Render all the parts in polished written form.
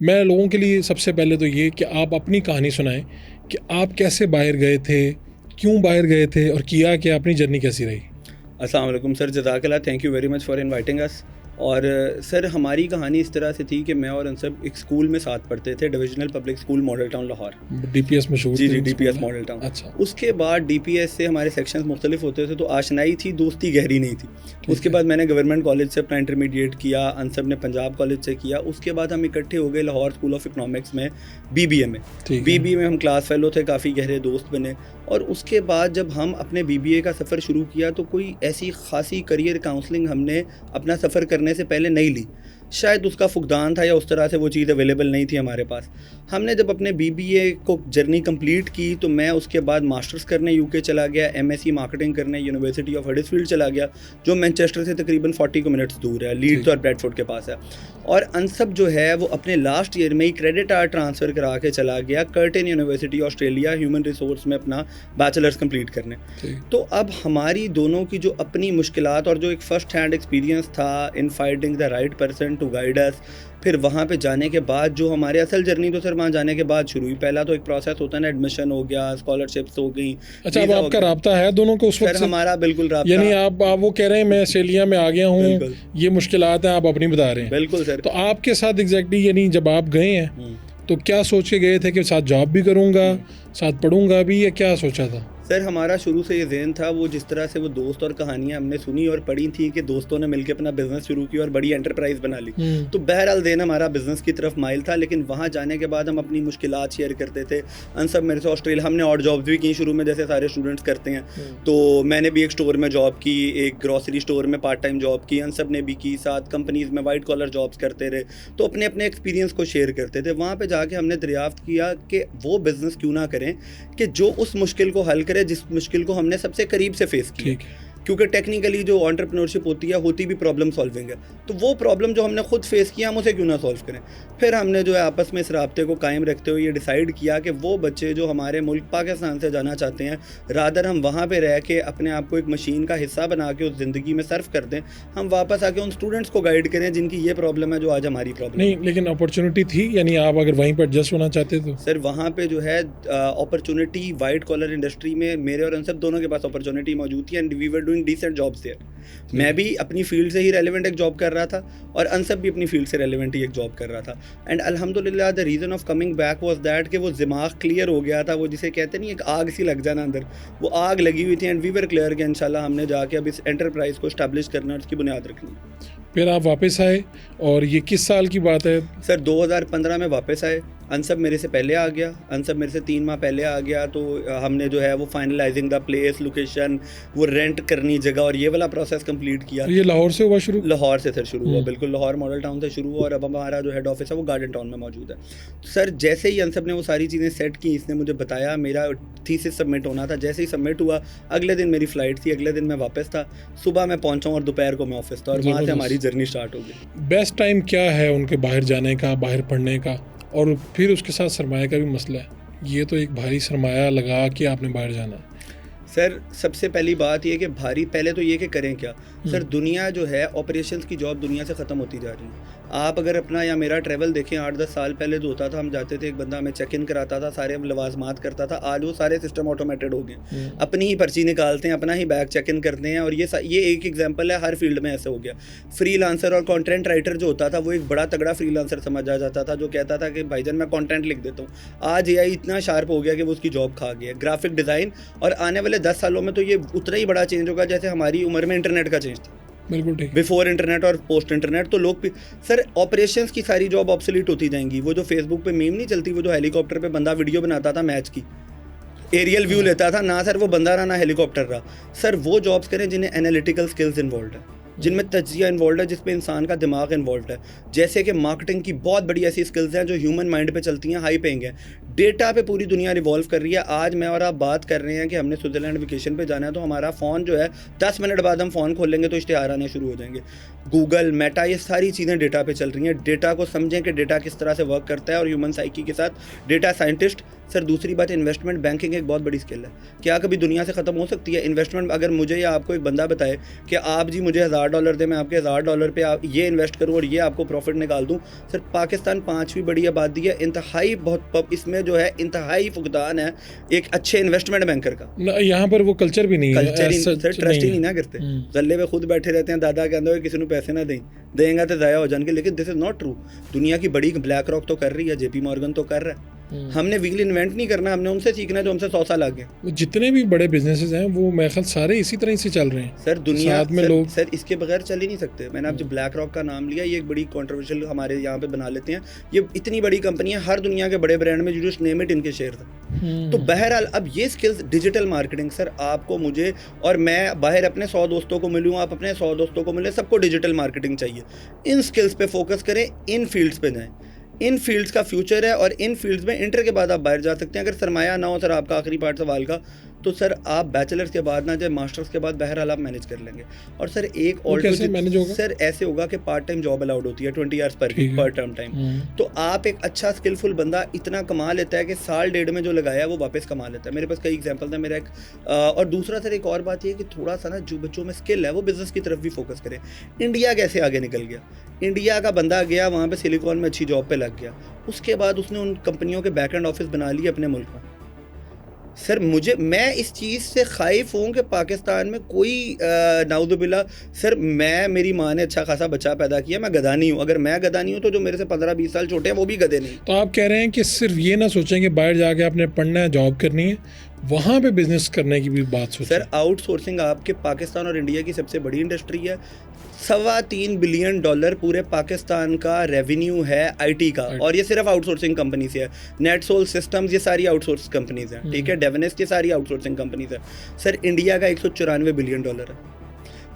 میں لوگوں کے لیے سب سے پہلے تو یہ کہ آپ اپنی کہانی سنائیں کہ آپ کیسے باہر گئے تھے, کیوں باہر گئے تھے, اور کیا کہ اپنی جرنی کیسی رہی. السلام علیکم سر, جزاک اللہ, thank you very much for inviting us. اور سر ہماری کہانی اس طرح سے تھی کہ میں اور انصب ایک اسکول میں ساتھ پڑھتے تھے, divisional public school model town Lahore. D P S مشہور جی D P S model town. اچھا. اس کے بعد ڈی پی ایس سے ہمارے سیکشنز مختلف ہوتے تھے, تو آشنائی تھی, دوستی گہری نہیں تھی. اس کے بعد میں نے گورنمنٹ کالج سے اپنا انٹرمیڈیٹ کیا, انصب نے پنجاب کالج سے کیا. اس کے بعد ہم اکٹھے ہو گئے لاہور اسکول آف اکنامکس میں بی بی اے میں. بی بی اے میں ہم کلاس فیلو تھے, کافی گہرے دوست بنے. اور اس کے بعد جب ہم اپنے بی بی اے کا سفر شروع کیا تو کوئی ایسی خاصی کریئر کاؤنسلنگ ہم نے اپنا سفر کرنے سے پہلے نہیں لی. شاید اس کا فقدان تھا یا اس طرح سے وہ چیز اویلیبل نہیں تھی ہمارے پاس. ہم نے جب اپنے بی بی اے کو جرنی کمپلیٹ کی تو میں اس کے بعد ماسٹرز کرنے یو کے چلا گیا, ایم ایس سی مارکیٹنگ کرنے یونیورسٹی آف ہڈرسفیلڈ چلا گیا, جو مینچسٹر سے تقریباً 40 منٹس دور ہے, لیڈز اور بریڈ فورڈ کے پاس ہے. اور انصب جو ہے وہ اپنے لاسٹ ایئر میں ہی کریڈٹ آر ٹرانسفر کرا کے چلا گیا curtain university Australia human resource میں اپنا بیچلرز کمپلیٹ کرنے. تو اب ہماری دونوں کی جو اپنی مشکلات اور جو ایک فرسٹ ہینڈ ایکسپیرینس تھا in finding the right person to guide us, پھر وہاں پہ جانے کے بعد جو ہمارے اصل جرنی تو سر وہاں جانے کے بعد شروع ہوئی. پہلا تو ایک پروسیس ہوتا ہے نا, ایڈمیشن ہو گیا, اسکالرشپس ہو گئی. اچھا, اب آپ کا رابطہ ہے دونوں کو اس وقت سر ہمارا بالکل رابطہ, یعنی آپ وہ کہہ رہے ہیں میں آسٹریلیا میں آ گیا ہوں, یہ مشکلات ہیں آپ اپنی بتا رہے ہیں. بالکل سر. تو آپ کے ساتھ ایگزیکٹلی یعنی جب آپ گئے ہیں تو کیا سوچ کے گئے تھے کہ ساتھ جاب بھی کروں گا, ساتھ پڑھوں گا بھی, یا کیا سوچا تھا؟ سر ہمارا شروع سے یہ ذہن تھا, وہ جس طرح سے وہ دوست اور کہانیاں ہم نے سنی اور پڑھی تھیں کہ دوستوں نے مل کے اپنا بزنس شروع کیا اور بڑی انٹرپرائز بنا لی, تو بہرحال ذہن ہمارا بزنس کی طرف مائل تھا. لیکن وہاں جانے کے بعد ہم اپنی مشکلات شیئر کرتے تھے. انصب میرے سے آسٹریلیا, ہم نے اور جابس بھی کی شروع میں جیسے سارے اسٹوڈنٹس کرتے ہیں. تو میں نے بھی ایک اسٹور میں جاب کی, ایک گروسری اسٹور میں پارٹ ٹائم جاب کی, انصب نے بھی کی, ساتھ کمپنیز میں وائٹ کالر جابس کرتے رہے. تو اپنے اپنے ایکسپیرینس کو شیئر کرتے تھے. وہاں پہ جا کے ہم نے دریافت کیا کہ وہ بزنس کیوں نہ کریں کہ جو اس مشکل کو حل کرے جس مشکل کو ہم نے سب سے قریب سے فیس کی. کیونکہ ٹیکنیکلی جو انٹرپرینورشپ ہوتی بھی پرابلم سالونگ ہے. تو وہ پرابلم جو ہم نے خود فیس کیا ہم اسے کیوں نہ سالو کریں. پھر ہم نے جو ہے آپس میں اس رابطے کو قائم رکھتے ہوئے یہ ڈیسائیڈ کیا کہ وہ بچے جو ہمارے ملک پاکستان سے جانا چاہتے ہیں, رادر ہم وہاں پہ رہ کے اپنے آپ کو ایک مشین کا حصہ بنا کے اس زندگی میں صرف کر دیں, ہم واپس آ کے ان اسٹوڈنٹس کو گائیڈ کریں جن کی یہ پرابلم ہے جو آج ہماری پرابلم نہیں. لیکن اپرچونٹی تھی, یعنی آپ اگر وہیں پہ ایڈجسٹ ہونا چاہتے تو؟ سر وہاں پہ جو ہے اپرچونٹی وائٹ کالر انڈسٹری میں میرے اور انصب دونوں کے پاس اپرچونٹی موجود تھی, and we were doing decent jobs. میں بھی اپنی فیلڈ سے ہی ریلیونٹ ایک جاب کر رہا تھا اور انصب بھی اپنی فیلڈ سے ریلیونٹ ہی ایک جاب کر رہا تھا. اینڈ الحمدللہ the reason of coming back was that کہ وہ دماغ کلیئر ہو گیا تھا, وہ جسے کہتے نہیں ایک آگ سی لگ جانا اندر, وہ آگ لگی ہوئی تھی. اینڈ وی ور کلیئر کہ انشاءاللہ ہم نے جا کے اب اس انٹرپرائز کو اسٹیبلش کرنا اور اس کی بنیاد رکھنی. پھر آپ واپس آئے, اور یہ کس سال کی بات ہے؟ سر 2015 میں واپس آئے. انصب میرے سے پہلے آ گیا, انصب میرے سے 3 ماہ پہلے آ گیا. تو ہم نے جو ہے وہ فائنلائزنگ دا پلیس, لوکیشن, وہ رینٹ کرنی جگہ, اور یہ والا پروسیس کمپلیٹ کیا. یہ لاہور سے ہوا شروع؟ لاہور سے سر شروع ہوا, بالکل لاہور ماڈل ٹاؤن سے شروع ہوا. اور اب ہمارا جو ہیڈ آفس ہے وہ گارڈن ٹاؤن میں موجود ہے. سر جیسے ہی انصب نے وہ ساری چیزیں سیٹ کی, اس نے مجھے بتایا میرا تھیسس سبمٹ ہونا تھا, جیسے ہی سبمٹ ہوا اگلے دن میری فلائٹ تھی, اگلے دن میں واپس تھا. صبح میں پہنچا ہوں اور دوپہر کو میں آفس تھا, اور وہاں سے ہماری جرنی اسٹارٹ ہو گئی. بیسٹ ٹائم کیا ہے ان کے باہر جانے کا, باہر پڑھنے کا, اور پھر اس کے ساتھ سرمایہ کا بھی مسئلہ ہے. یہ تو ایک بھاری سرمایہ لگا کے آپ نے باہر جانا ہے. سر سب سے پہلی بات یہ کہ بھاری, پہلے تو یہ کہ کریں کیا. سر دنیا جو ہے آپریشنس کی جاب دنیا سے ختم ہوتی جا رہی ہے. آپ اگر اپنا یا میرا ٹریول دیکھیں 8-10 سال پہلے جو ہوتا تھا, ہم جاتے تھے, ایک بندہ ہمیں چیک ان کراتا تھا, سارے لوازمات کرتا تھا. آج وہ سارے سسٹم آٹومیٹڈ ہو گئے, اپنی ہی پرچی نکالتے ہیں, اپنا ہی بیگ چیک ان کرتے ہیں. اور یہ ایک ایگزامپل ہے, ہر فیلڈ میں ایسے ہو گیا. فری لانسر اور کانٹینٹ رائٹر جو ہوتا تھا وہ ایک بڑا تگڑا فری لانسر سمجھا جاتا تھا, جو کہتا تھا کہ بھائی جان میں کانٹینٹ لکھ دیتا ہوں. آج اے آئی اتنا شارپ ہو گیا کہ وہ اس کی جاب کھا گیا. گرافک ڈیزائن, اور آنے والے 10 سالوں میں تو یہ اتنا ہی بڑا چینج ہوگا جیسے ہماری عمر میں انٹرنیٹ کا چینج تھا. بالکل ٹھیک, بیفور انٹرنیٹ اور پوسٹ انٹرنیٹ. تو لوگ سر آپریشنس کی ساری جاب آبسلیٹ ہوتی جائیں گی. وہ جو فیس بک پہ میم نہیں چلتی, وہ جو ہیلی کاپٹر پہ بندہ ویڈیو بناتا تھا میچ کی, ایریل ویو لیتا تھا, نہ سر وہ بندہ رہا نہ ہیلی کاپٹر رہا. سر وہ جابس کریں جنہیں انالیٹیکل سکلز انوالوڈ ہے, جن میں تجزیہ انوالوڈ ہے, جس پہ انسان کا دماغ انوالوڈ ہے. جیسے کہ مارکیٹنگ کی بہت بڑی ایسی سکلز ہیں جو ہیومن مائنڈ پہ چلتی ہیں, ہائی پینگ ہیں. ڈیٹا پہ پوری دنیا ریوالو کر رہی ہے. آج میں اور آپ بات کر رہے ہیں کہ ہم نے سوئٹزرلینڈ ویکیشن پہ جانا ہے, تو ہمارا فون جو ہے 10 منٹ بعد ہم فون کھول لیں گے تو اشتہار آنے شروع ہو جائیں گے. گوگل, میٹا, یہ ساری چیزیں ڈیٹا پہ چل رہی ہیں. ڈیٹا کو سمجھیں کہ ڈیٹا کس طرح سے ورک کرتا ہے, اور ہیومن سائیکی کے ساتھ ڈیٹا سائنٹسٹ. سر دوسری بات, انویسٹمنٹ بینکنگ ایک بہت بڑی اسکل ہے. کیا کبھی دنیا سے ختم ہو سکتی ہے انویسٹمنٹ؟ اگر مجھے یا آپ کو ایک بندہ بتائے کہ آپ جی مجھے $1000 دیں, میں آپ کے $1000 پہ یہ انویسٹ کروں اور یہ آپ کو پروفٹ نکال دوں. سر پاکستان 5ویں بڑی آبادی ہے, انتہائی بہت اس میں جو ہے انتہائی فقدان ہے ایک اچھے انویسٹمنٹ بینکر کا. یہاں پر وہ کلچر بھی نہیں ہے, کلچر ٹرسٹ ہی نہیں نہ کرتے, غلے پہ خود بیٹھے رہتے ہیں. دادا کہتے ہیں کسی نے پیسے نہ دیں گا تو ضائع ہو جان کے. لیکن دس از ناٹ ٹرو. دنیا کی بڑی بلیک راک تو کر رہی ہے, جے پی مورگن تو کر رہا ہے. ہم نے ویل انوینٹ نہیں کرنا, ہم نے ان سے سیکھنا ہے جو ہم سے 100 سال آگے. جتنے بھی بڑے بزنسز ہیں وہ میرے خیال سارے اسی طرح سے چل رہے ہیں سر. دنیا میں لوگ سر اس کے بغیر چل ہی نہیں سکتے. میں نے آپ جو بلیک راک کا نام لیا, یہ ایک بڑی کنٹروورشل ہمارے یہاں پہ بنا لیتے ہیں. یہ اتنی بڑی کمپنی ہے, ہر دنیا کے بڑے برانڈ میں جو نیم اٹ ان کے شیئر تھے. تو بہرحال اب یہ اسکلز, ڈیجیٹل مارکیٹنگ, سر آپ کو, مجھے اور میں باہر اپنے 100 دوستوں کو ملوں, آپ اپنے 100 دوستوں کو ملیں, سب کو ڈیجیٹل مارکیٹنگ چاہیے. ان اسکلز پہ فوکس کریں, ان فیلڈس پہ جائیں. ان فیلڈس کا فیوچر ہے, اور ان فیلڈس میں انٹر کے بعد آپ باہر جا سکتے ہیں. اگر سرمایہ نہ ہو سر, آپ کا آخری پارٹ سوال کا, تو سر آپ بیچلرس کے بعد نہ جائے, ماسٹرس کے بعد بہرحال آپ مینیج کر لیں گے. اور سر ایک اور سر ایسے ہوگا کہ پارٹ ٹائم جاب الاؤڈ ہوتی ہے 20 hours پر ٹرم ٹائم. تو آپ ایک اچھا اسکلفل بندہ اتنا کما لیتا ہے کہ سال ڈیڑھ میں جو لگایا وہ واپس کما لیتا ہے. میرے پاس کئی ایگزامپل ہیں. میرا ایک اور دوسرا سر ایک اور بات یہ ہے کہ تھوڑا سا نا جو بچوں میں اسکل ہے وہ بزنس کی طرف بھی فوکس کریں. انڈیا کیسے آگے نکل گیا؟ انڈیا کا بندہ گیا وہاں پہ سلیکون میں اچھی جاب پہ لگ گیا, اس کے بعد اس نے ان کمپنیوں کے بیک اینڈ آفس بنا لیے اپنے ملک میں. سر میں اس چیز سے خائف ہوں کہ پاکستان میں کوئی نعوذ باللہ, سر میری ماں نے اچھا خاصا بچہ پیدا کیا, میں گدھا نہیں ہوں. اگر میں گدھا نہیں ہوں تو جو میرے سے 15-20 سال چھوٹے ہیں وہ بھی گدھے نہیں. تو آپ کہہ رہے ہیں کہ صرف یہ نہ سوچیں کہ باہر جا کے آپ نے پڑھنا ہے, جاب کرنی ہے, وہاں پہ بزنس کرنے کی بھی بات سوچیں. سر آؤٹ سورسنگ آپ کے پاکستان اور انڈیا کی سب سے بڑی انڈسٹری ہے. $3.25 بلین پورے پاکستان کا ریونیو ہے آئی ٹی کا, اور یہ صرف آؤٹ سورسنگ کمپنی سے ہے. نیٹ سول سسٹمز یہ ساری آؤٹ سورس کمپنیز ہیں, ٹھیک ہے. ڈیونیسٹ یہ ساری آؤٹ سورسنگ کمپنیز ہیں. سر انڈیا کا $194 بلین ہے.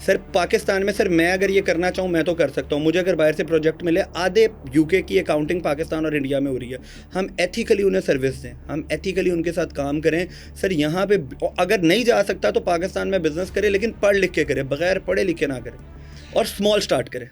سر پاکستان میں, سر میں اگر یہ کرنا چاہوں میں تو کر سکتا ہوں. مجھے اگر باہر سے پروجیکٹ ملے, آدھے UK کی اکاؤنٹنگ پاکستان اور انڈیا میں ہو رہی ہے. ہم ایتھیکلی انہیں سروس دیں, ہم ایتھیکلی ان کے ساتھ کام کریں. سر یہاں پہ اگر نہیں جا سکتا تو پاکستان میں بزنس کرے, لیکن پڑھ لکھ کے کرے, بغیر پڑھے لکھے نہ کرے, اور اسمال اسٹارٹ کرے.